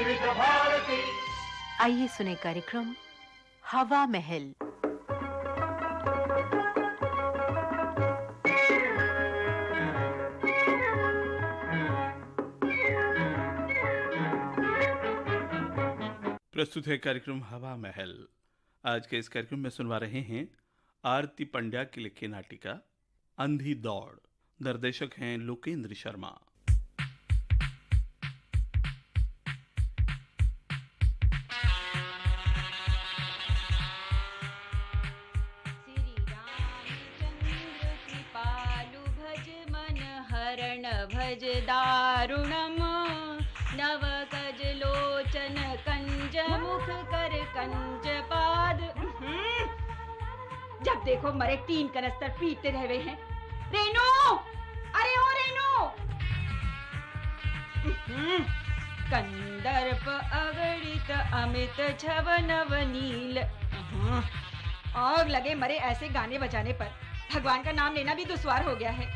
विविध भारती। आइए सुने कार्यक्रम हवा महल। प्रस्तुत है कार्यक्रम हवा महल। आज के इस कार्यक्रम में सुनवा रहे हैं आरती पंड्या की लिखी नाटिका अंधी दौड़। निर्देशक हैं लोकेंद्र शर्मा। भज दारुणम नव कज लोचन कंज मुख कर कंज पाद। जब देखो मरे 3 कनस्तर पीते रहे हैं। रेनू, अरे ओ रेनू। कंदर्प अगणित अमित छव नव नील। आग लगे मरे ऐसे गाने बजाने पर। भगवान का नाम लेना भी दुश्वार हो गया है।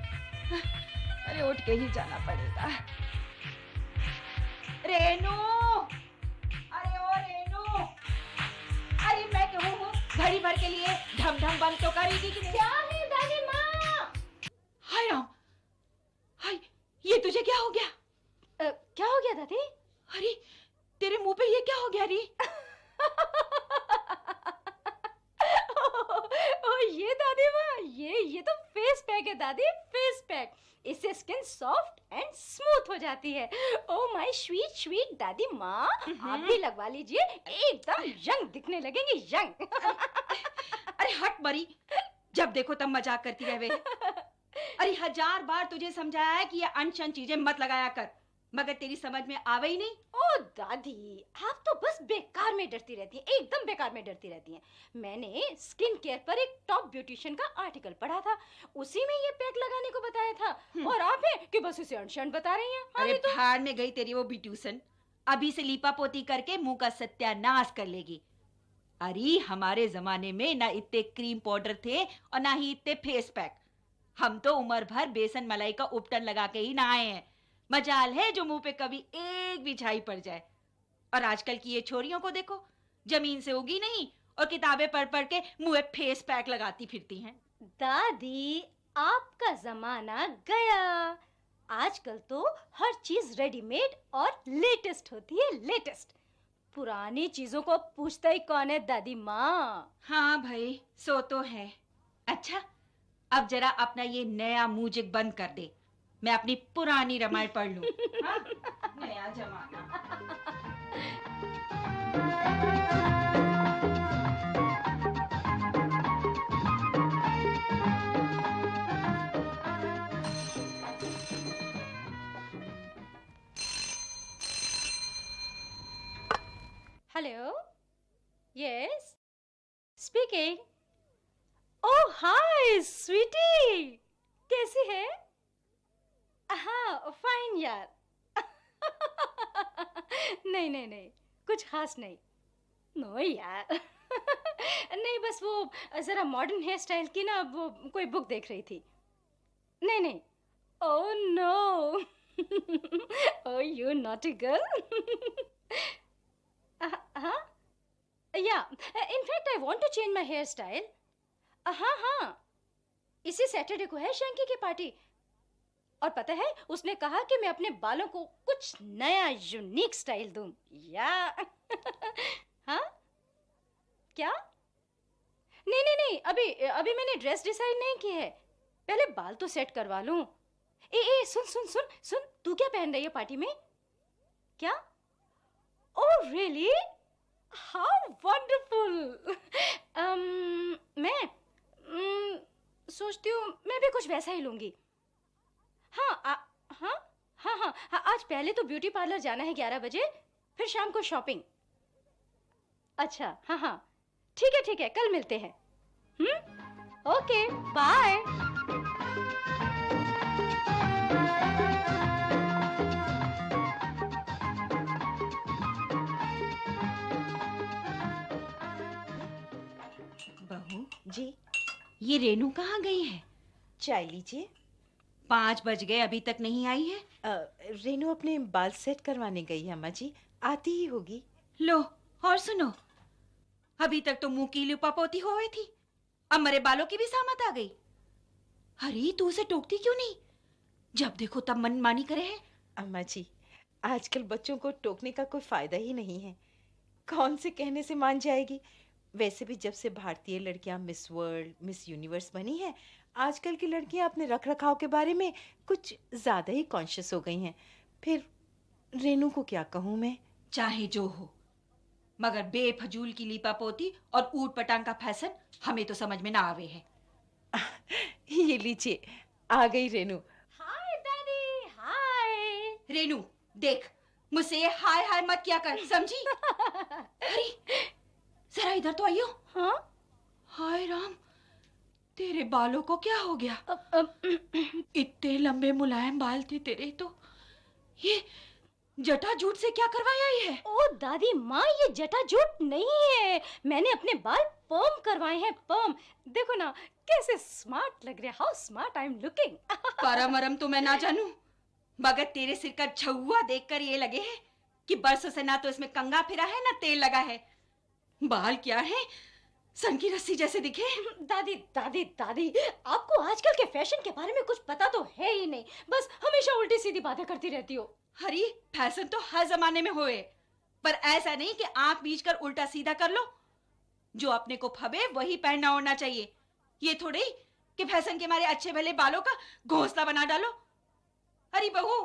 अरे उठ के ही जाना पड़ेगा। रेनू, अरे ओ रेनू, अरे मैं कहूँ हूँ घड़ी भर के लिए ढम ढम बंद तो करेगी कि नहीं? क्या है दादी माँ? हाय राम, हाय ये तुझे क्या हो गया? क्या हो गया दादी? अरे तेरे मुंह पे ये क्या हो गया री? ओ ये दादी माँ, ये तो फेस पैक है दादी, फेस पैक। इससे स्किन सॉफ्ट एंड स्मूथ हो जाती है। ओ माय स्वीट स्वीट दादी माँ, आप भी लगवा लीजिए, एकदम यंग दिखने लगेंगे, यंग। अरे हट मरी, जब देखो तब मजाक करती रहे। अरे 1000 बार तुझे समझाया है कि ये अनशन चीजें मत लगाया कर, मगर तेरी समझ में आवे ही नहीं। ओ दादी, आप तो बस बेकार में डरती रहती हैं, एकदम बेकार में डरती रहती हैं। मैंने स्किन केयर पर एक टॉप ब्यूटिशियन का आर्टिकल पढ़ा था, उसी में ये पैक लगाने को बताया था, और आप हैं कि बस उसे अनशन बता रही हैं। अरे तो भाड़ में गई तेरी वो ब्यूटिशियन, अभी से लीपा पोती करके मुंह का सत्यानाश कर लेगी। अरे हमारे जमाने में ना इतने क्रीम पाउडर थे और ना ही इतने फेस पैक। हम तो उम्र भर बेसन मलाई का उपटन लगा के ही नहाए हैं। मजाल है जो मुंह पे कभी एक भी छाई पड़ जाए। और आजकल की ये छोरियों को देखो, जमीन से उगी नहीं और किताबें पढ़ पढ़ के मुंह पे फेस पैक लगाती फिरती हैं। दादी, आपका जमाना गया। आजकल तो हर चीज रेडीमेड और लेटेस्ट होती है, लेटेस्ट। पुरानी चीजों को पूछता ही कौन है दादी माँ? हाँ भाई, सो तो है। अच्छा, अब जरा अपना ये नया मूजिक बंद कर दे, मैं अपनी पुरानी रामायण पढ़ लूं। हाँ? नया जमाना। Hello, yes, speaking. Oh hi sweetie, कैसी है? हाँ फाइन यार। नहीं नहीं नहीं, कुछ खास नहीं। नो यार। नहीं, बस वो जरा मॉडर्न हेयर स्टाइल की ना, वो कोई बुक देख रही थी। नहीं नहीं, oh no. Oh you naughty girl. हाँ yeah, in fact I want to change my hairstyle. हाँ हाँ, इसी सैटरडे को है शैंकी की पार्टी, और पता है उसने कहा कि मैं अपने बालों को कुछ नया यूनिक स्टाइल दूं। या हाँ क्या? नहीं नहीं नहीं, अभी मैंने ड्रेस डिसाइड नहीं की है, पहले बाल तो सेट करवा लूं। ए सुन सुन सुन सुन, तू क्या पहन रही है पार्टी में? क्या? Oh really, how wonderful. मैं सोचती हूँ मैं भी कुछ वैसा ही लूंगी। हाँ हाँ हाँ हाँ हाँ, आज पहले तो ब्यूटी पार्लर जाना है 11 बजे, फिर शाम को शॉपिंग। अच्छा हाँ हाँ, ठीक है, कल मिलते हैं। Okay bye. बहू जी, ये रेनू कहाँ गई है? चाय लीजिए। 5 बज गए, अभी तक नहीं आई है। रेनू अपने बाल सेट करवाने गई है अम्मा जी, आती ही होगी। लो, और सुनो, अभी तक तो मुंह की लिपापोती हो गई थी, अब मरे बालों की भी सामत आ गई। अरे तू उसे टोकती क्यों नहीं? जब देखो तब मनमानी करे है। अम्मा जी, आजकल बच्चों को टोकने का कोई फायदा ही नहीं है, कौन से कहने से मान जाएगी। वैसे भी जब से भारतीय लड़कियां मिस वर्ल्ड, मिस यूनिवर्स बनी हैं, आजकल की लड़कियां अपने रख रखाव के बारे में कुछ ज्यादा ही कॉन्शियस हो गई हैं। फिर रेनू को क्या कहूँ मैं। चाहे जो हो, मगर बेफजूल की लीपापोती और ऊट पटांग का फैशन हमें तो समझ में ना आवे है। ये लीजिए, आ गई रेनू। हाय दादी, हाय। रेनू देख, मुझसे ये हाय हाय मत किया कर, समझी? अरे जरा इधर तो आइयो। हाँ? हाय राम, तेरे बालों को क्या हो गया? इतने लंबे मुलायम बाल थे तेरे, तो ये जटा जूट से क्या करवाया ही है? ओ दादी माँ, ये जटाजूट नहीं है, मैंने अपने बाल पर्म करवाए हैं, पर्म। देखो ना कैसे स्मार्ट लग रहे हैं, how smart I am looking. परम अरम तो मैं ना जानू, मगर तेरे सिर का छुआ देखकर ये लगे है कि बरसों से ना तो इसमें कंघा फिरा है ना तेल लगा है। बाल क्या है, सन की रस्सी जैसे दिखे। दादी दादी दादी, आपको आजकल के फैशन के बारे में कुछ पता तो है ही नहीं, बस हमेशा उल्टी सीधी बातें करती रहती हो। हरी, फैशन तो हर जमाने में होए, पर ऐसा नहीं कि आंख बीच कर उल्टा सीधा कर लो। जो अपने को फबे वही पहनना ओढ़ना चाहिए, ये थोड़ी कि फैशन के मारे अच्छे भले बालों का घोंसला बना डालो। अरे बहू,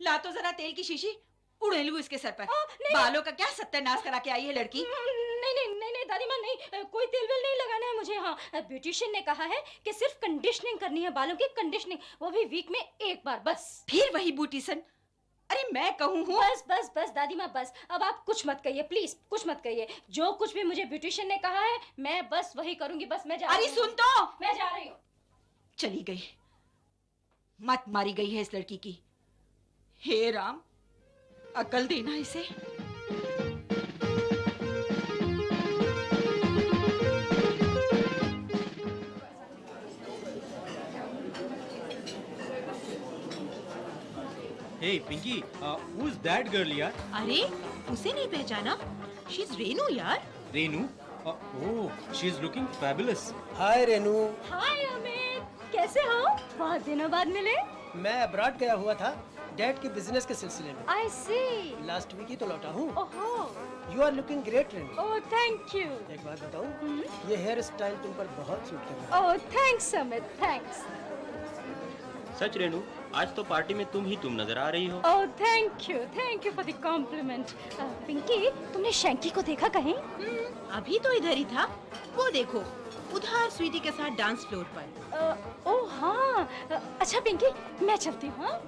ला तो जरा तेल की शीशी, उड़े लू इसके सर पर। नहीं, बालों का क्या सत्यानाश करा के आई है लड़की। नहीं नहीं नहीं नहीं दादी माँ, नहीं, कोई तेल वेल नहीं लगाना है मुझे। हाँ, ब्यूटिशियन ने कहा है कि सिर्फ कंडीशनिंग करनी है, बालों की कंडीशनिंग, वो भी वीक में एक बार बस। फिर वही ब्यूटिशियन? अरे मैं कहूँ हूँ। बस बस बस दादी माँ, बस अब आप कुछ मत कहिए, प्लीज कुछ मत कहिए। जो कुछ भी मुझे ब्यूटिशियन ने कहा है मैं बस वही करूंगी। बस मैं जा अरे रही हूँ। सुन तो, मैं जा रही हूँ। चली गई, मत मारी गई है इस लड़की की। हे राम, अकल देना इसे। Hey Pinky, who's that girl यार? अरे उसे नहीं पहचाना? शी इज रेनू यार। Renu? Oh, she's looking fabulous. हाय रेनू, हाय अमित, कैसे हो? बहुत दिनों बाद मिले। मैं अब्रॉड गया हुआ था डैड के बिजनेस के सिलसिले में। आई सी। लास्ट वीक ही तो लौटा हूँ। ओहो। You are looking great Renu. Oh thank you. एक बात बताऊँ, ये हेयर स्टाइल तुम पर बहुत सूट कर रहा है। Oh thanks Amit, thanks. सच रेनू, आज तो पार्टी में तुम ही तुम नजर आ रही हो। Oh thank you for the compliment. Pinky, तुमने शैंकी को देखा कहीं? अभी तो इधर ही था, वो देखो उधर स्वीटी के साथ डांस फ्लोर पर। ओह हाँ, अच्छा पिंकी मैं चलती हूँ। हाँ?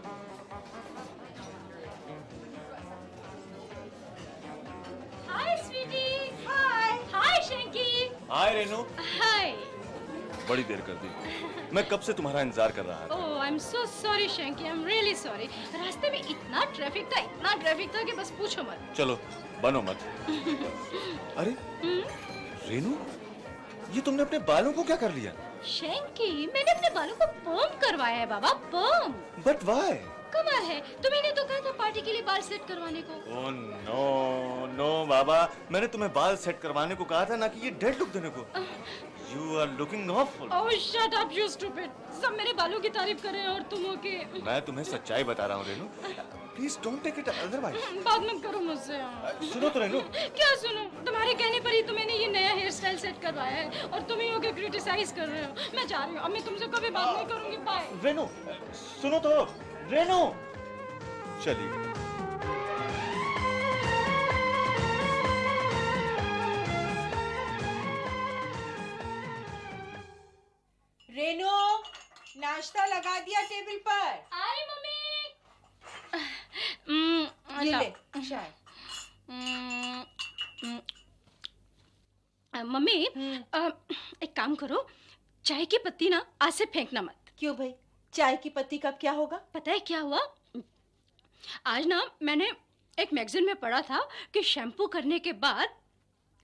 हाय स्वीटी। हाय शैंकी। हाय रेनू, हाय। बड़ी देर कर दी, मैं कब से तुम्हारा इंतजार कर रहा था। Oh I am so sorry Shanky, I am really sorry. रास्ते में इतना ट्रैफिक था कि बस पूछो मत। चलो बनो मत। अरे रेनू, ये तुमने अपने बालों को क्या कर लिया? शैंकी, मैंने अपने बालों को पर्म करवाया है बाबा, पर्म। But why? कमाल है, तुम्हें तो कहा था पार्टी के लिए बाल सेट करवाने को। ओह नो नो बाबा, मैंने तुम्हें बाल सेट करवाने को कहा था, ना कि ये डेड लुक देने को। You are looking awful. Oh shut up you stupid! सब मेरे बालों की तारीफ कर रहे हैं और तुम हो के। मैं तुम्हें सच्चाई बता रहा हूँ Renu, please don't take it otherwise. बात मत करो मुझसे। सुनो तो रेनू। क्या सुनो? तुम्हारे कहने पर ही तो मैंने ये नया हेयर स्टाइल सेट करवाया है और तुम ही हो के क्रिटिसाइज कर रहे हो। मैं जा रही हूँ, अब मैं तुमसे कभी बात नहीं करूँगी। बाय। रेनू सुनो तो, रेनू चलिए। रेनू, नाश्ता लगा दिया टेबल पर। आई मम्मी। ये ले चाय। मम्मी, एक काम करो, चाय की पत्ती ना आज से फेंकना मत। क्यों भाई, चाय की पत्ती का क्या होगा? पता है क्या हुआ? आज ना मैंने एक मैगजीन में पढ़ा था कि शैम्पू करने के बाद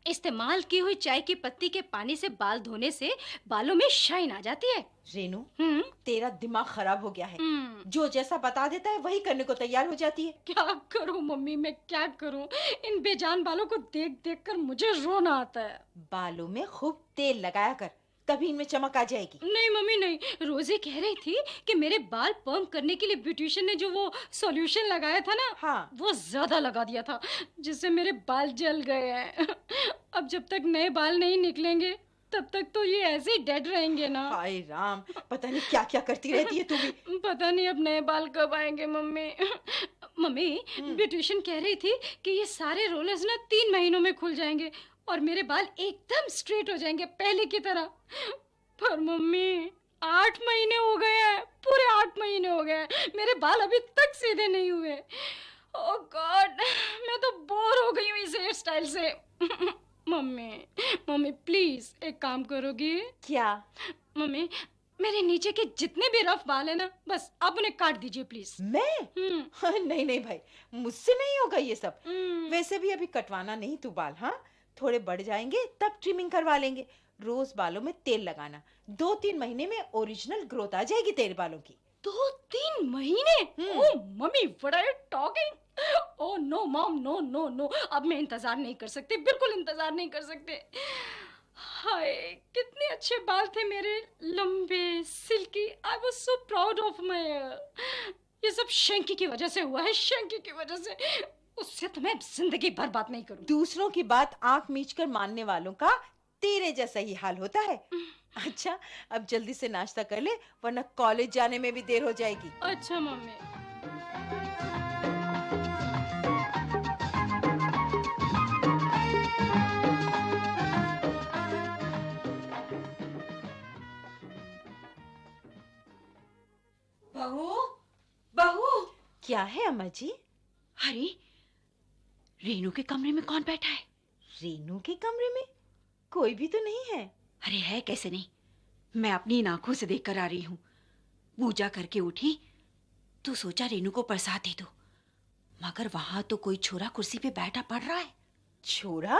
इस्तेमाल की हुई चाय की पत्ती के पानी से बाल धोने से बालों में शाइन आ जाती है। रेनू, हम्म तेरा दिमाग खराब हो गया है। हम्म, जो जैसा बता देता है वही करने को तैयार हो जाती है। क्या करूं मम्मी, मैं क्या करूं? इन बेजान बालों को देख देख कर मुझे रोना आता है। बालों में खूब तेल लगाया कर, तभी इनमें चमक आ जाएगी। नहीं मम्मी नहीं, रोजी कह रही थी कि मेरे बाल पर्म करने के लिए ब्यूटिशियन ने जो वो सॉल्यूशन लगाया था ना, हाँ, वो ज्यादा लगा दिया था, जिससे मेरे बाल जल गए हैं। अब जब तक नए बाल नहीं निकलेंगे तब तक तो ये ऐसे ही डेड रहेंगे ना। हाय राम, पता नहीं क्या क्या करती रहती है तू भी। पता नहीं अब नए बाल कब आएंगे मम्मी। मम्मी, ब्यूटिशियन कह रही थी कि ये सारे रोलर्स ना 3 महीनों में खुल जाएंगे और मेरे बाल एकदम स्ट्रेट हो जाएंगे पहले की तरह। पर मम्मी 8 महीने हो गए हैं, पूरे 8 महीने हो गए हैं, मेरे बाल अभी तक सीधे नहीं हुए। ओह गॉड, मैं तो बोर हो गई हूँ इस हेयर स्टाइल से। मम्मी मम्मी प्लीज एक काम करोगी? क्या? मम्मी, मेरे नीचे के जितने भी रफ बाल है ना, बस आप उन्हें काट दीजिए प्लीज। मैं? नहीं नहीं भाई, मुझसे नहीं होगा ये सब। हम्म, वैसे भी अभी कटवाना नहीं तू बाल। हाँ, थोड़े बढ़ जाएंगे तब ट्रिमिंग करवा लेंगे। रोज बालों में तेल लगाना, 2-3 महीने में ओरिजिनल ग्रोथ आ जाएगी तेरे बालों की। 2-3 महीने? Oh mummy, what are you talking? Oh no mom, no no no, अब मैं इंतजार नहीं कर सकती, बिल्कुल इंतजार नहीं कर सकते। हाय, कितने अच्छे बाल थे मेरे, लंबे silky. I was so proud of my hair. ये सब शैंकी की वजह से हुआ है, शैंकी की वजह से। उससे तो मैं जिंदगी भर बात नहीं करूं। दूसरों की बात आंख मीच कर मानने वालों का तेरे जैसा ही हाल होता है। अच्छा, अब जल्दी से नाश्ता कर ले, वरना कॉलेज जाने में भी देर हो जाएगी। अच्छा मम्मी। बहू, बहू। क्या है अम्मा जी? अरे, रेनू के कमरे में कौन बैठा है? रेनू के कमरे में कोई भी तो नहीं है। अरे है कैसे नहीं, मैं अपनी इन आंखों से देख कर आ रही हूँ। पूजा करके उठी तो सोचा रेनू को प्रसाद दे दो, मगर वहां तो कोई छोरा कुर्सी पे बैठा पड़ रहा है। छोरा?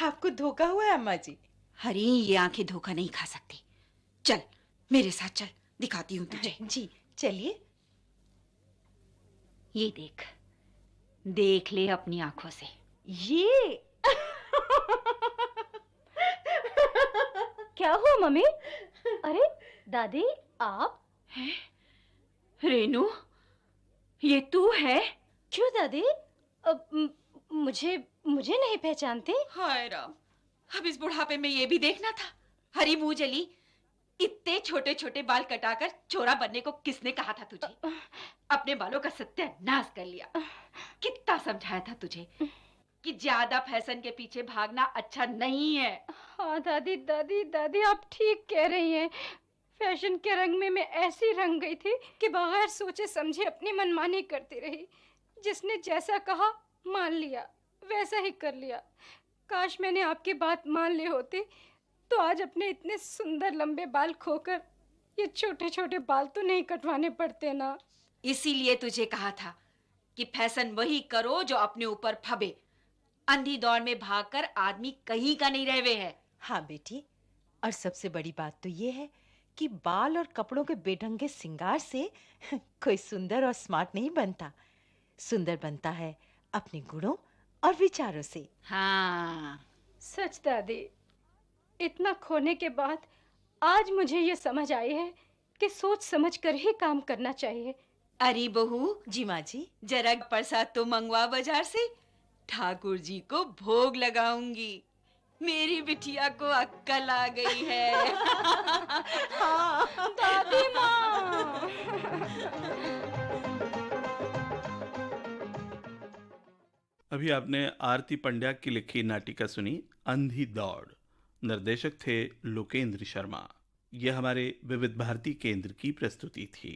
आपको धोखा हुआ है अम्मा जी। अरे ये आंखें धोखा नहीं खा सकती। चल मेरे साथ चल, दिखाती हूँ तुझे। जी चलिए। ये देख, देख ले अपनी आंखों से। ये क्या हुआ मम्मी? अरे दादी, आप? हैं? रेनू, ये तू है? क्यों दादी? मुझे मुझे नहीं पहचानती? हाय राम, अब इस बुढ़ापे में ये भी देखना था। हरी मुंह जली, इतने छोटे छोटे बाल कटाकर छोरा बनने को किसने कहा था तुझे? अपने बालों का सत्यानाश कर लिया। कितना समझाया था तुझे कि ज्यादा फैशन के पीछे भागना अच्छा नहीं है। हाँ दादी दादी दादी, आप ठीक कह रही हैं। फैशन के रंग में मैं ऐसी रंग गई थी कि बगैर सोचे समझे अपनी मनमानी करती रही। जिसने जैसा कहा मान लिया, वैसा ही कर लिया। काश मैंने आपकी बात मान ली होती तो आज अपने इतने सुंदर लंबे बाल खोकर ये छोटे छोटे बाल तो नहीं कटवाने पड़ते ना। इसीलिए तुझे कहा था कि फैशन वही करो जो अपने ऊपर फबे। अंधी दौड़ में भागकर आदमी कहीं का नहीं रहवे है। हाँ बेटी, और सबसे बड़ी बात तो ये है कि बाल और कपड़ों के बेढंगे सिंगार से कोई सुंदर और स्मार्ट नहीं बनता। सुंदर बनता है अपने गुणों और विचारों से। हाँ सच दादी, इतना खोने के बाद आज मुझे ये समझ आई है कि सोच समझ कर ही काम करना चाहिए। अरे बहू, जी माँ जी। जरा प्रसाद तो मंगवा बाजार से, ठाकुर जी को भोग लगाऊंगी। मेरी बिटिया को अक्कल आ गई है। हाँ दादी माँ। अभी आपने आरती पंड्या की लिखी नाटिका सुनी अंधी दौड़। निर्देशक थे लोकेंद्र शर्मा। यह हमारे विविध भारती केंद्र की प्रस्तुति थी।